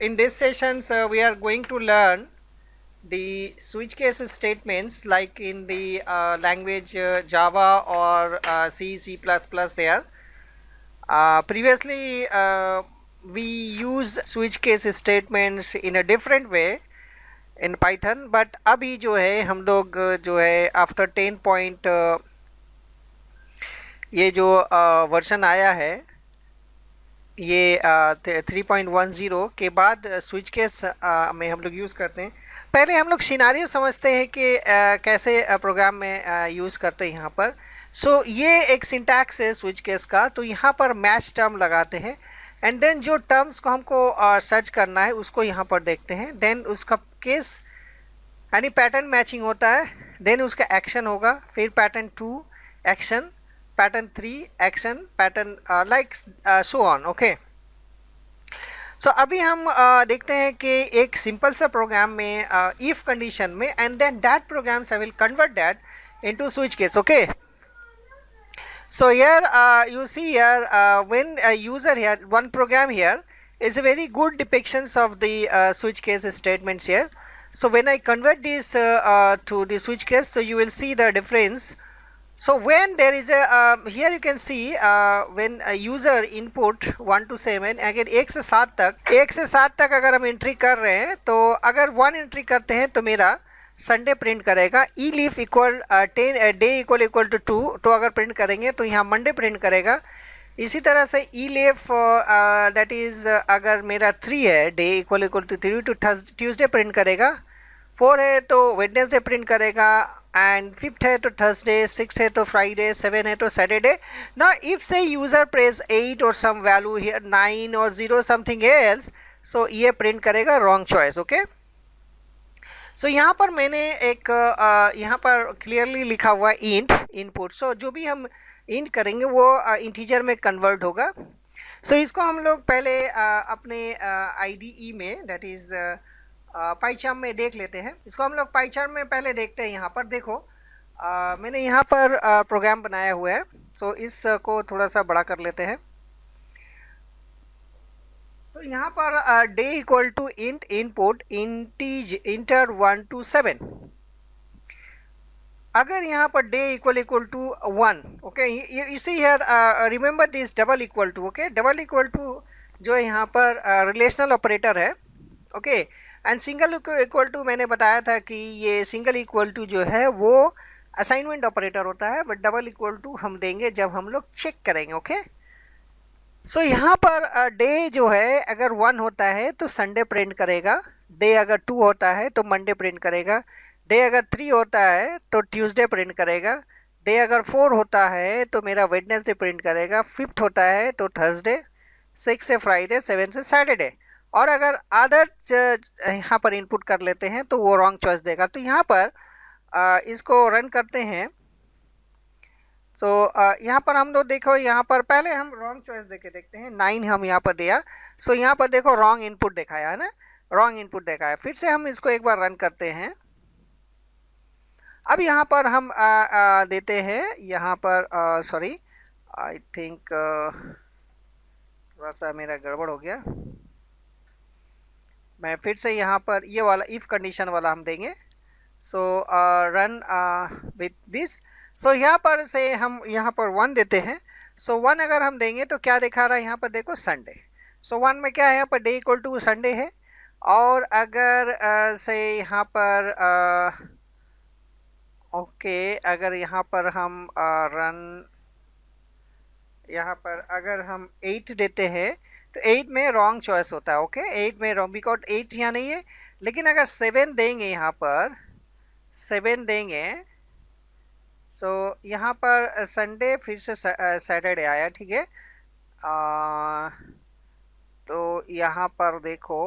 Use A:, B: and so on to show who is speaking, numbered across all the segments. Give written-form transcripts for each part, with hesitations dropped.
A: in this sessions we are going to learn the switch case statements like in the language Java or C++ there. Previously we used switch case statements in a different way in Python, but अभी जो है हम लोग जो है after 10 point ये जो version आया है ये 3.10 के बाद स्विच केस में हम लोग यूज़ करते हैं। पहले हम लोग सिनारियो समझते हैं कि कैसे प्रोग्राम में यूज़ करते हैं यहाँ पर। ये एक सिंटैक्स है स्विच केस का, तो यहाँ पर मैच टर्म लगाते हैं एंड देन जो टर्म्स को हमको सर्च करना है उसको यहाँ पर देखते हैं, देन उसका केस यानी पैटर्न मैचिंग होता है, देन उसका एक्शन होगा, फिर pattern 2 action, pattern 3 action, pattern like so on. Okay, so अभी हम देखते हैं कि एक सिंपल सा प्रोग्राम में इफ कंडीशन में and then that programs I will convert that into switch case. Okay, so here you see here when a user here one program here is a very good depictions of the switch case statements here. So when I convert this to the switch case, so you will see the difference. So when there is a here you can see when a user input 1 to 7, अगर 1 से 7 तक अगर हम entry कर रहे हैं, तो अगर 1 एंट्री करते हैं तो मेरा संडे प्रिंट करेगा। Elif equal 10 day equal to 2, तो अगर प्रिंट करेंगे तो यहाँ मंडे प्रिंट करेगा। इसी तरह से ई लीफ दैट इज़ अगर मेरा 3 है, डे इक्वल टू 3 तो ट्यूसडे प्रिंट करेगा। 4 है तो वेडनेसडे प्रिंट करेगा, एंड 5th है तो थर्सडे, 6 है तो फ्राइडे, 7 है तो सैटरडे। ना इफ से यूज़र प्रेस 8 और सम वैल्यू हियर 9 और 0 समथिंग एल्स, सो ये प्रिंट करेगा रॉन्ग चॉइस। ओके, सो यहाँ पर मैंने एक यहाँ पर क्लियरली लिखा हुआ इंट इनपुट। सो जो भी हम इंट करेंगे वो इंटीजर में कन्वर्ट होगा। सो इसको हम लोग पहले अपने IDE में दैट इज़ पाइचार्म में देख लेते हैं। इसको हम लोग पाइचार्म में पहले देखते हैं। यहाँ पर देखो मैंने यहाँ पर प्रोग्राम बनाया हुआ है। सो इसको थोड़ा सा बड़ा कर लेते हैं। तो यहाँ पर day equal to int input enter 1 to 7। अगर यहाँ पर डे इक्वल टू 1, ओके, इसी here remember this double equal to. Okay, double equal to जो है यहाँ पर रिलेशनल ऑपरेटर है। Okay, and single equal to मैंने बताया था कि ये सिंगल इक्वल टू जो है वो असाइनमेंट ऑपरेटर होता है, बट डबल इक्वल टू हम देंगे जब हम लोग चेक करेंगे। ओके, सो यहाँ पर डे जो है अगर 1 होता है तो संडे प्रिंट करेगा, डे अगर 2 होता है तो मंडे प्रिंट करेगा, डे अगर 3 होता है तो ट्यूसडे प्रिंट करेगा, डे अगर 4 होता है तो मेरा वेडनेसडे प्रिंट करेगा, 5th होता है तो थर्सडे, 6 से फ्राइडे, 7 से सैटरडे। और अगर अदर यहाँ पर इनपुट कर लेते हैं तो वो रॉन्ग चॉइस देगा। तो यहाँ पर इसको रन करते हैं। तो यहाँ पर हम लोग देखो, यहाँ पर पहले हम रॉन्ग चॉइस देके देखते हैं। 9 हम यहाँ पर दिया, सो यहाँ पर देखो रॉन्ग इनपुट दिखाया है ना, रॉन्ग इनपुट दिखाया। फिर से हम इसको एक बार रन करते हैं। अब यहाँ पर हम देते हैं, यहाँ पर सॉरी आई थिंक थोड़ा सा मेरा गड़बड़ हो गया। मैं फिर से यहाँ पर ये वाला इफ़ कंडीशन वाला हम देंगे। सो रन विथ दिस। सो यहाँ पर से हम यहाँ पर 1 देते हैं। सो 1 अगर हम देंगे तो क्या दिखा रहा है यहाँ पर देखो संडे। सो 1 में क्या है, यहाँ पर डे इक्वल टू संडे है। और अगर से यहाँ पर ओके, अगर यहाँ पर हम रन यहाँ पर अगर हम 8 देते हैं तो 8 में रॉन्ग चॉइस होता है। ओके, 8 में रॉन्ग बिकॉज 8 यहाँ नहीं है। लेकिन अगर 7 देंगे, यहाँ पर 7 देंगे, सो यहाँ पर संडे फिर से सैटरडे आया, ठीक है। तो यहाँ पर देखो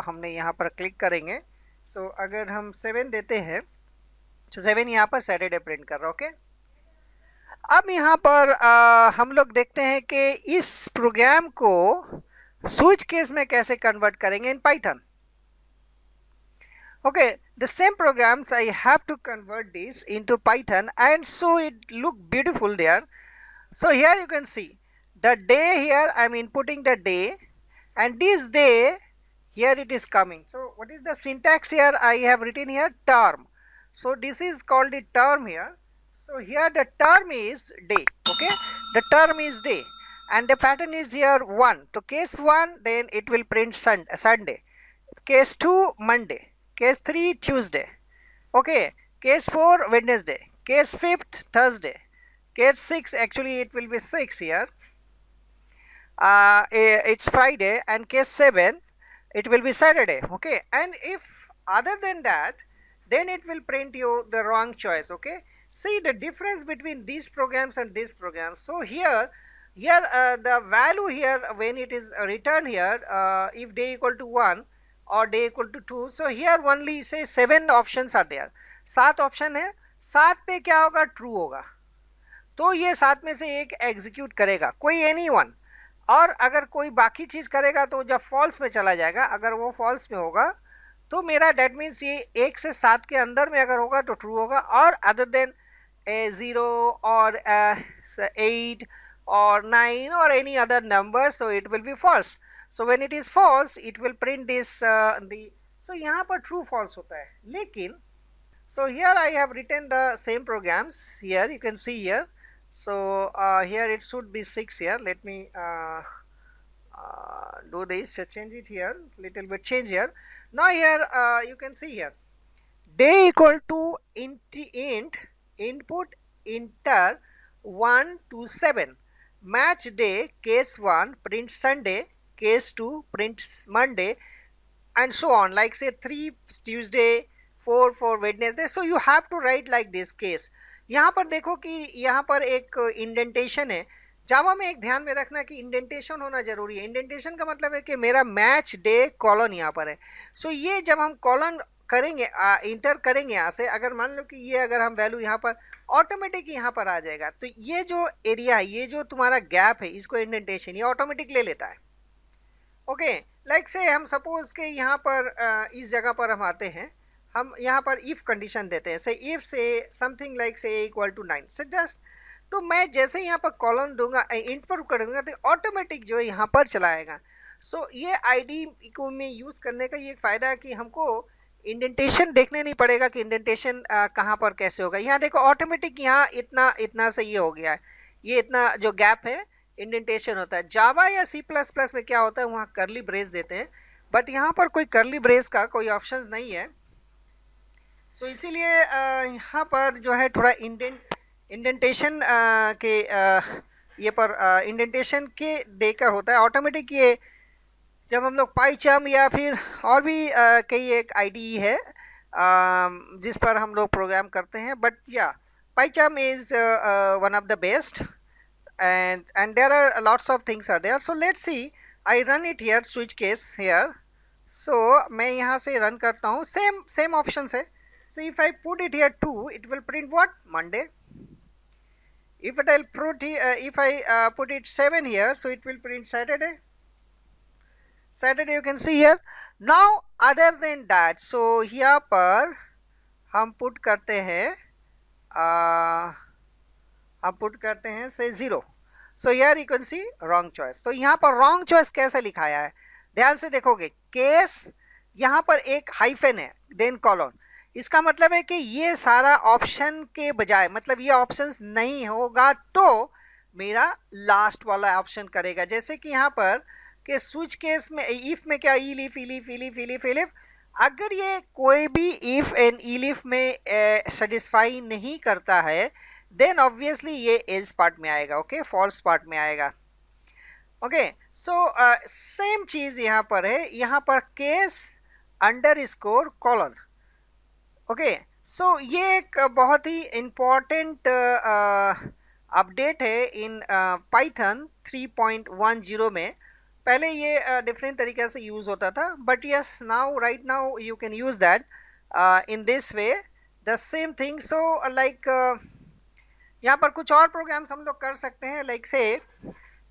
A: हमने यहाँ पर क्लिक करेंगे। सो अगर हम 7 देते हैं तो 7 यहाँ पर सैटरडे प्रिंट कर रहा है। ओके, अब यहाँ पर हम लोग देखते हैं कि इस प्रोग्राम को स्विच केस में कैसे कन्वर्ट करेंगे in Python. Okay, the same programs I have to convert this into Python, and so it look beautiful there. So here you can see the day. Here I am inputting the day, and this day here it is coming. So what is the syntax here? I have written here term. So this is called the term here. So here the term is day. Okay, the term is day, and the pattern is here 1. So case 1, then it will print Sunday. Case 2, Monday. Case 3, Tuesday. Okay, case 4, Wednesday. Case 5th, Thursday. Case 6, actually it will be 6 here. It's Friday, and case 7, it will be Saturday. Okay, and if other than that, then it will print you the wrong choice. Okay, see the difference between these programs and these programs. So here the value here when it is returned here, if day equal to 1 or day equal to 2, so here only say 7 options are there, 7 option है, 7 पे क्या होगा, true होगा, तो ये 7 में से एक एग्जीक्यूट करेगा, कोई एनी वन, और अगर कोई बाकी चीज़ करेगा तो जब फॉल्स में चला जाएगा, अगर वो फॉल्स में होगा तो मेरा डेट मीन्स ये 1 से 7 के अंदर में अगर होगा तो ट्रू होगा, और अदर देन 0 और 8 or 9 or any other number, so it will be false. So when it is false, it will print this so यहाँ पर true false होता है, लेकिन so here I have written the same programs here, you can see here. So here it should be 6 here. Let me do this, change it here, little bit change here. Now here you can see here day equal to int input enter 1 to 7, match day, case 1 print Sunday, case 2 prints Monday, and so on, like say 3 Tuesday, 4 for Wednesday. So you have to write like this case. यहाँ पर देखो कि यहाँ पर एक indentation है, जावा में एक ध्यान में रखना कि इंडेंटेशन होना जरूरी है। इंडेंटेशन का मतलब है कि मेरा मैच डे कॉलन यहाँ पर है, सो ये जब हम कॉलन करेंगे इंटर करेंगे यहाँ से, अगर मान लो कि ये अगर हम वैल्यू यहाँ पर ऑटोमेटिक यहाँ पर आ जाएगा, तो ये जो एरिया है, ये जो तुम्हारा गैप है, इसको इंडेंटेशन ये ऑटोमेटिक ले लेता है। ओके, लाइक से हम सपोज के यहाँ पर इस जगह पर हम आते हैं, हम यहाँ पर इफ कंडीशन देते हैं, से इफ से समथिंग लाइक से इक्वल टू 9, से जस्ट, तो मैं जैसे यहाँ पर कॉलन दूंगा इंट पर करूँगा तो ऑटोमेटिक जो है यहाँ पर चलाएगा। सो ये आईडी को में यूज़ करने का ये फ़ायदा है कि हमको इंडेंटेशन देखने नहीं पड़ेगा कि इंडेंटेशन कहाँ पर कैसे होगा। यहाँ देखो ऑटोमेटिक यहाँ इतना इतना से ये हो गया है, ये इतना जो गैप है इंडेंटेशन होता है। जावा या C++ में क्या होता है, वहाँ करली ब्रेस देते हैं, बट यहाँ पर कोई करली ब्रेस का कोई ऑप्शन नहीं है। सो इसीलिए यहाँ पर जो है थोड़ा इंडेंटेशन के ये पर इंडेंटेशन के देकर होता है ऑटोमेटिक। ये जब हम लोग पाइचम या फिर और भी कई एक आईडी है जिस पर हम लोग प्रोग्राम करते हैं, बट या PyCharm is one of the best, and there are lots of things are there. So let's see, I run it here, switch case here. So मैं यहाँ से रन करता हूँ, same options है. So if I put it here 2, it will print what, Monday. If it I'll put if I put it 7 here, so it will print Saturday. You can see here. Now other than that, so यहाँ पर हम put करते हैं say 0. So here you can see wrong choice. तो यहाँ पर wrong choice कैसे लिखाया है, ध्यान से देखोगे, केस यहाँ पर एक हाइफन है, देन कॉलन, इसका मतलब है कि ये सारा ऑप्शन के बजाय, मतलब ये ऑप्शंस नहीं होगा तो मेरा लास्ट वाला ऑप्शन करेगा। जैसे कि यहाँ पर कि स्विच केस में इफ में क्या इलिफ, अगर ये कोई भी इफ एंड इलिफ में सेटिस्फाई नहीं करता है, देन ऑब्वियसली ये एल्स पार्ट में आएगा, ओके, फॉल्स पार्ट में आएगा। ओके, सो सेम चीज़ यहाँ पर है, यहाँ पर case underscore colon. Okay, so ये एक बहुत ही इम्पॉर्टेंट अपडेट है इन पाइथन 3.10 में। पहले ये डिफरेंट तरीके से यूज़ होता था, but yes now right now you can use that in this way, the same thing. So like यहाँ पर कुछ और प्रोग्राम्स हम लोग कर सकते हैं, लाइक से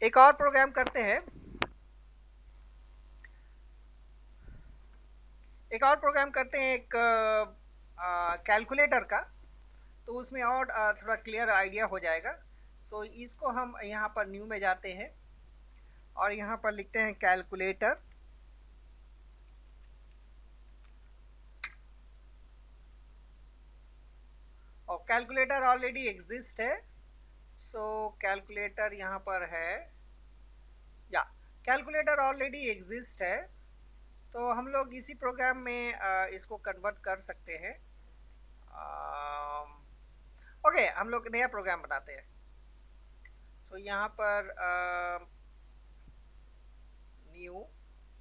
A: एक और प्रोग्राम करते हैं, एक कैलकुलेटर का, तो उसमें और थोड़ा क्लियर आइडिया हो जाएगा। सो इसको हम यहाँ पर न्यू में जाते हैं और यहाँ पर लिखते हैं कैलकुलेटर, कैलकुलेटर ऑलरेडी एग्जिस्ट है, सो कैलकुलेटर यहाँ पर है, या कैलकुलेटर ऑलरेडी एग्जिस्ट है, तो हम लोग इसी प्रोग्राम में इसको कन्वर्ट कर सकते हैं। ओके, हम लोग नया प्रोग्राम बनाते हैं। सो यहाँ पर न्यू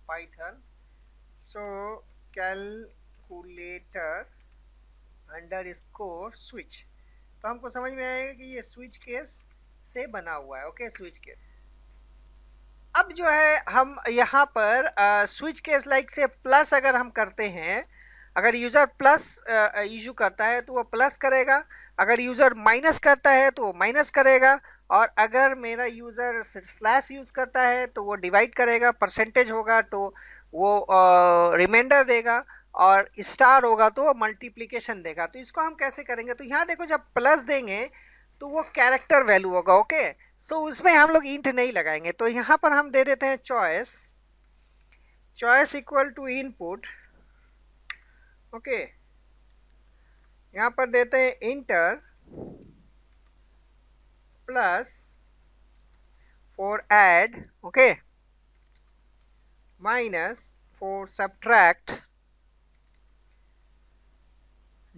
A: पाइथन, सो कैलकुलेटर अंडरस्कोर स्विच, तो हमको समझ में आएगा कि ये स्विच केस से बना हुआ है। Okay, switch case. अब जो है हम यहाँ पर स्विच केस लाइक से प्लस अगर हम करते हैं, अगर यूज़र प्लस इशू करता है तो वो प्लस करेगा, अगर यूज़र माइनस करता है तो वो माइनस करेगा, और अगर मेरा यूज़र स्लैश यूज़ करता है तो वो डिवाइड करेगा, परसेंटेज होगा तो वो रिमाइंडर देगा, और स्टार होगा तो वो मल्टीप्लिकेशन देगा। तो इसको हम कैसे करेंगे, तो यहाँ देखो जब प्लस देंगे तो वो कैरेक्टर वैल्यू होगा। ओके, सो उसमें हम लोग इंट नहीं लगाएंगे, तो यहाँ पर हम दे देते हैं choice, choice equal to input. Okay, यहाँ पर देते हैं enter plus for add, okay, minus for subtract,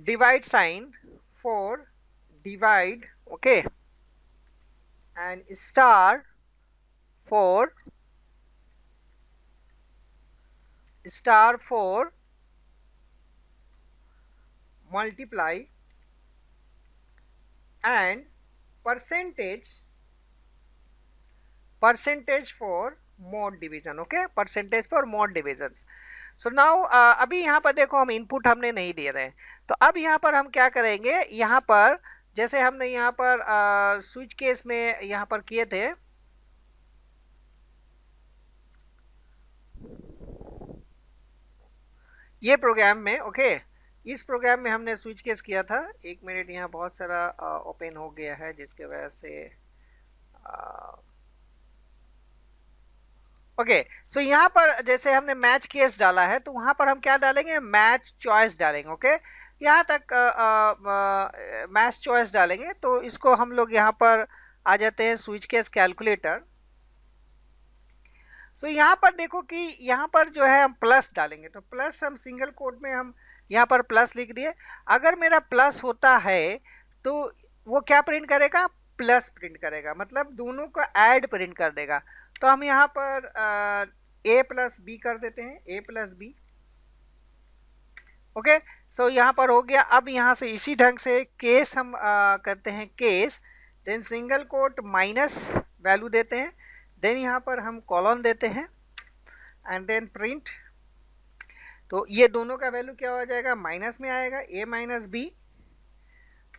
A: divide sign for divide, okay, and star for multiply, and percentage for mod division। Okay, percentage for mod divisions। So now अभी यहाँ पर देखो हम input हमने नहीं दे रहे हैं, तो अब यहाँ पर हम क्या करेंगे, यहाँ पर जैसे हमने यहाँ पर स्विच केस में यहाँ पर किए थे, ये प्रोग्राम में, ओके, इस प्रोग्राम में हमने स्विच केस किया था। एक मिनट, यहाँ बहुत सारा ओपन हो गया है जिसके वजह से ओके, सो यहाँ पर जैसे हमने मैच केस डाला है तो वहाँ पर हम क्या डालेंगे, मैच चॉइस डालेंगे। ओके, यहाँ तक मैच चॉइस डालेंगे, तो इसको हम लोग यहाँ पर आ जाते हैं स्विच केस कैलकुलेटर। सो यहाँ पर देखो कि यहाँ पर जो है हम प्लस डालेंगे, तो प्लस हम सिंगल कोट में हम यहाँ पर प्लस लिख दिए। अगर मेरा प्लस होता है तो वो क्या प्रिंट करेगा, प्लस प्रिंट करेगा, मतलब दोनों को ऐड प्रिंट कर देगा। तो हम यहाँ पर a प्लस बी कर देते हैं, a प्लस बी। ओके, सो यहाँ पर हो गया। अब यहाँ से इसी ढंग से केस हम करते हैं, case, then single quote minus value देते हैं, देन यहाँ पर हम कॉलन देते हैं, एंड देन प्रिंट। तो ये दोनों का वैल्यू क्या हो जाएगा, माइनस में आएगा, a minus B,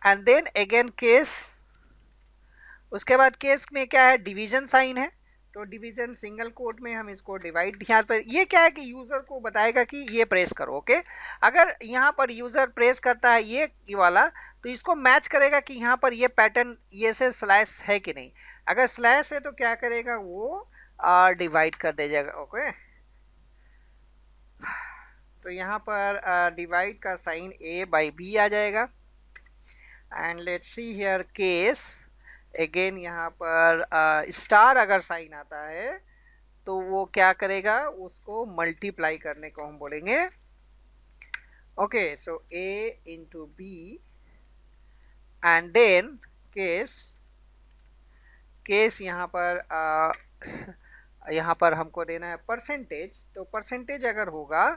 A: and then again case. उसके बाद केस में क्या है, डिवीजन साइन है, तो डिवीजन सिंगल कोट में हम इसको डिवाइड, यहाँ पर ये क्या है कि यूज़र को बताएगा कि ये प्रेस करो। ओके, अगर यहाँ पर यूज़र प्रेस करता है ये वाला, तो इसको मैच करेगा कि यहाँ पर ये पैटर्न ये से स्लैश है कि नहीं। अगर स्लैश है तो क्या करेगा, वो डिवाइड कर दे जाएगा। ओके, तो यहाँ पर डिवाइड का साइन a बाई b आ जाएगा, and let's see here case again, यहाँ पर स्टार अगर साइन आता है तो वो क्या करेगा, उसको मल्टीप्लाई करने को हम बोलेंगे। Okay, so a into b, and then case यहाँ पर हमको देना है परसेंटेज। तो परसेंटेज अगर होगा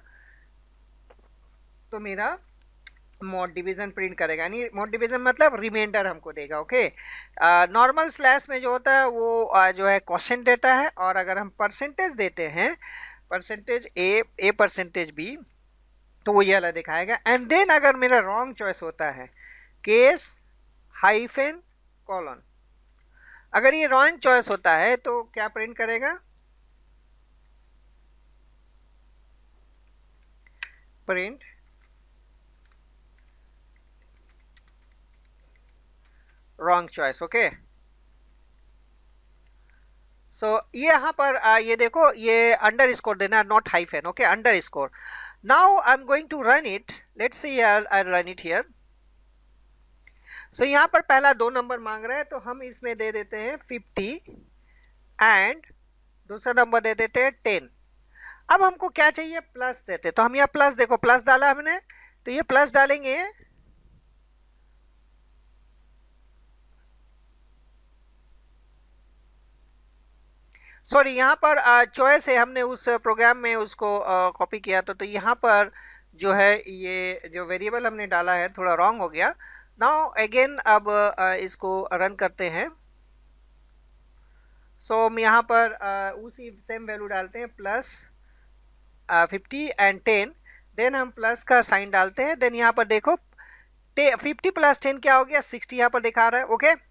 A: तो मेरा मॉड डिवीजन प्रिंट करेगा, यानी मॉड डिवीजन मतलब रिमाइंडर हमको देगा। ओके, नॉर्मल स्लैश में जो होता है वो जो है क्वोशिएंट देता है, और अगर हम परसेंटेज देते हैं, परसेंटेज a परसेंटेज b, तो वो ये वाला दिखाएगा। एंड देन अगर मेरा रॉन्ग चॉइस होता है, केस हाइफन कॉलन, अगर ये रॉन्ग चॉइस होता है तो क्या प्रिंट करेगा, print wrong choice. Okay, so ये यहाँ पर ये देखो, ये अंडर स्कोर देना, not hyphen. Okay, underscore. Now I am going to run it, let's see, I run it here. So यहाँ पर पहला 2 नंबर मांग रहा है, तो हम इसमें दे देते हैं 50 एंड दूसरा नंबर दे देते हैं 10। अब हमको क्या चाहिए, प्लस देते, तो हम यहाँ प्लस, देखो प्लस डाला हमने, तो ये प्लस डालेंगे, सॉरी यहाँ पर चॉइस है, हमने उस प्रोग्राम में उसको कॉपी किया तो यहाँ पर जो है ये जो वेरिएबल हमने डाला है थोड़ा रॉन्ग हो गया। नाउ अगेन अब इसको रन करते हैं। सो हम यहाँ पर उसी सेम वैल्यू डालते हैं, प्लस 50 एंड 10, देन हम प्लस का साइन डालते हैं, देन यहाँ पर देखो 50 प्लस 10 क्या हो गया, 60 यहाँ पर दिखा रहा है। ओके,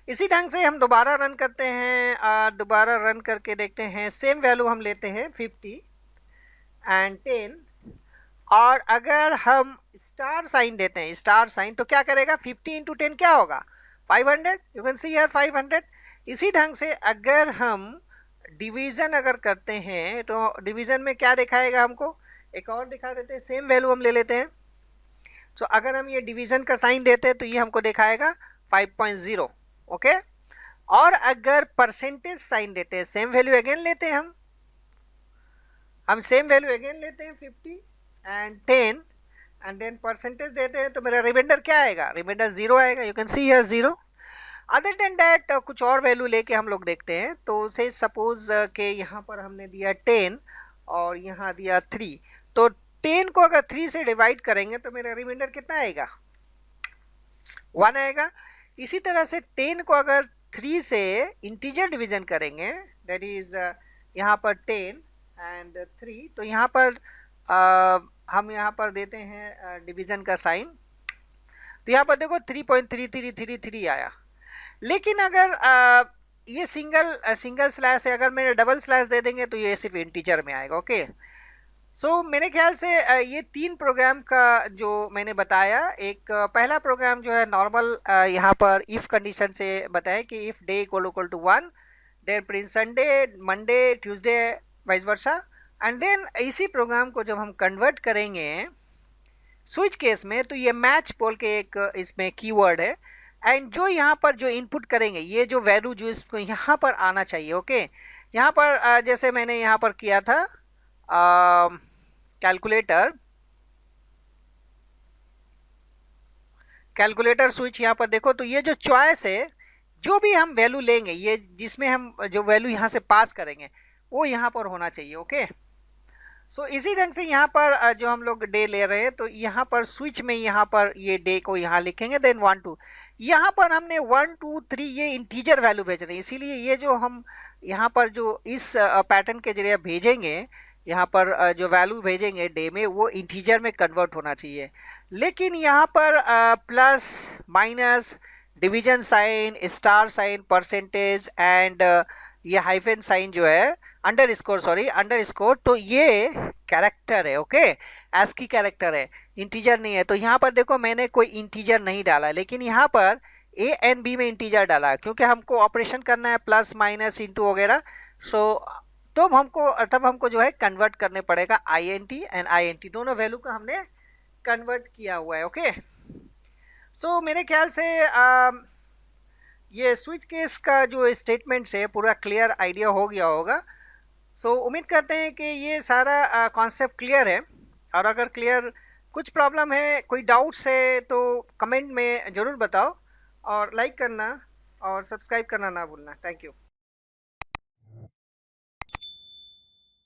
A: इसी ढंग से हम दोबारा रन करते हैं, दोबारा रन करके देखते हैं, सेम वैल्यू हम लेते हैं 50 एंड 10, और अगर हम स्टार साइन देते हैं, स्टार साइन, तो क्या करेगा, 50 इंटू 10 क्या होगा, 500, यू कैन सी हियर 500। इसी ढंग से अगर हम डिवीज़न अगर करते हैं तो डिवीज़न में क्या दिखाएगा हमको, एक और दिखा देते हैं, सेम वैल्यू हम ले लेते हैं। तो अगर हम ये डिवीज़न का साइन देते हैं तो ये हमको दिखाएगा 5.0। ओके, और अगर परसेंटेज साइन देते हैं, सेम वैल्यू अगेन लेते हैं, हम सेम वैल्यू अगेन लेते हैं 50 एंड 10 एंड देन परसेंटेज देते हैं, तो मेरा रिमाइंडर क्या आएगा, रिमाइंडर 0 आएगा, you can see here 0। Other than that कुछ और वैल्यू लेके हम लोग देखते हैं, तो से सपोज के यहाँ पर हमने दिया 10 और यहाँ दिया 3, तो 10 को अगर 3 से डिवाइड करेंगे तो मेरा रिमाइंडर कितना आएगा, 1 आएगा। इसी तरह से 10 को अगर 3 से इंटीजर डिवीजन करेंगे, दैट इज यहाँ पर 10 एंड 3, तो यहाँ पर हम यहाँ पर देते हैं डिवीजन का साइन, तो यहाँ पर देखो 3.3333 आया। लेकिन अगर ये सिंगल स्लैश है, अगर मेरे डबल स्लैश दे देंगे तो ये सिर्फ इंटीजर में आएगा। ओके, सो मेरे ख्याल से ये 3 प्रोग्राम का जो मैंने बताया, एक पहला प्रोग्राम जो है नॉर्मल यहाँ पर इफ़ कंडीशन से बताया कि if day equal to 1 then print Sunday, Monday, Tuesday, vice versa, and then इसी प्रोग्राम को जब हम कन्वर्ट करेंगे स्विच केस में, तो ये मैच बोल के एक इसमें कीवर्ड है, एंड जो यहाँ पर जो इनपुट करेंगे, ये जो वैल्यू जो इसको यहाँ पर आना चाहिए। ओके, यहाँ पर जैसे मैंने यहाँ पर किया था कैलकुलेटर स्विच, यहाँ पर देखो, तो ये जो चॉइस है, जो भी हम वैल्यू लेंगे, ये जिसमें हम जो वैल्यू यहाँ से पास करेंगे वो यहाँ पर होना चाहिए। ओके, सो इसी ढंग से यहाँ पर जो हम लोग डे ले रहे हैं, तो यहाँ पर स्विच में यहाँ पर ये डे को यहाँ लिखेंगे, देन 1 2, यहाँ पर हमने 1 2 3 ये इंटीजर वैल्यू भेज रहे हैं, इसीलिए ये जो हम यहाँ पर जो इस पैटर्न के जरिए भेजेंगे, यहाँ पर जो वैल्यू भेजेंगे डे में, वो इंटीजर में कन्वर्ट होना चाहिए। लेकिन यहाँ पर plus minus, division sign, star sign, percentage and ये हाइफन साइन जो है, अंडर स्कोर, तो ये कैरेक्टर है। ओके, ASCII कैरेक्टर है, इंटीजर नहीं है। तो यहाँ पर देखो मैंने कोई इंटीजर नहीं डाला, लेकिन यहाँ पर A एंड B में इंटीजर डाला, क्योंकि हमको ऑपरेशन करना है प्लस माइनस इंटू वगैरह। सो तब हमको जो है कन्वर्ट करने पड़ेगा INT एंड INT, दोनों वैल्यू का हमने कन्वर्ट किया हुआ है। ओके, सो मेरे ख्याल से ये स्विच केस का जो स्टेटमेंट्स है पूरा क्लियर आइडिया हो गया होगा। सो उम्मीद करते हैं कि ये सारा कॉन्सेप्ट क्लियर है, और अगर क्लियर कुछ प्रॉब्लम है, कोई डाउट्स है, तो कमेंट में ज़रूर बताओ, और लाइक करना और सब्सक्राइब करना ना भूलना। Thank you.